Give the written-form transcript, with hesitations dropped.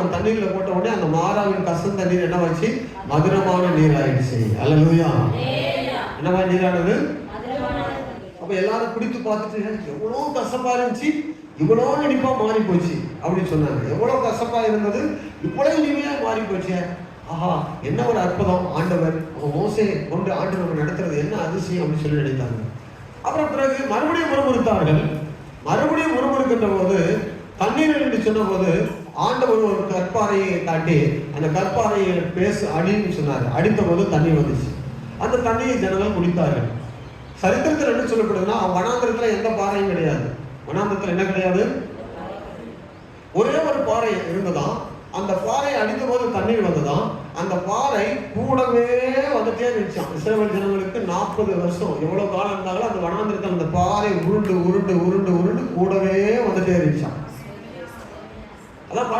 அவன் தண்ணீர்ல போட்ட உடனே அந்த மாறாவின் கசந்த நீர் என்ன வச்சு மதுரமான நீர் ஆயிடுச்சு. அல்லேலூயா. என்னவா நீரானது? அப்ப எல்லாரும் குடித்து பார்த்துட்டு எவ்வளவு கசப்பா இருந்துச்சு, இவ்வளவு இனிப்பா மாறி போச்சு அப்படின்னு சொன்னாங்க. எவ்வளவு கசப்பா இருந்தது, இவ்வளவு இனிமையா மாறி போச்சு. ஆஹா, என்ன ஒரு அற்புதம்! ஆண்டவர் மோசே கொண்டு ஆண்டவர் நடத்துறது என்ன அதிசயம் அப்படின்னு சொல்லி நினைத்தாங்க. அப்புறம் பிறகு மறுபடியும் முறுமுறுத்தார்கள். மறுபடியும் முறுமுறுக்கின்ற போது தண்ணீர் என்று சொன்ன போது ஆண்டவர் ஒரு கற்பாறையை காட்டி அந்த கற்பாறையை பேச அடின்னு சொன்னார். அடித்த போது தண்ணீர் வந்துச்சு. அந்த தண்ணியை ஜனங்கள் குடித்தார்கள். சரித்திரத்தில் என்ன சொல்லப்படுதுன்னா, வனாந்திரத்துல எந்த பாறையும் கிடையாது. வனாந்திரத்துல என்ன கிடையாது? ஒரே ஒரு பாறை இருந்ததாம். அந்த பாறையை அடித்த போது தண்ணீர் வந்ததாம். அந்த பாறை கூடவே வந்துட்டே இருந்துச்சான். இஸ்ரவேல் ஜனங்களுக்கு 40 வருஷம் எவ்வளவு காலம் இருந்தாலும் அந்த வனாந்திரத்தில் அந்த பாறை உருண்டு உருண்டு உருண்டு உருண்டு கூடவே வந்துட்டே இருந்துச்சான். அதான்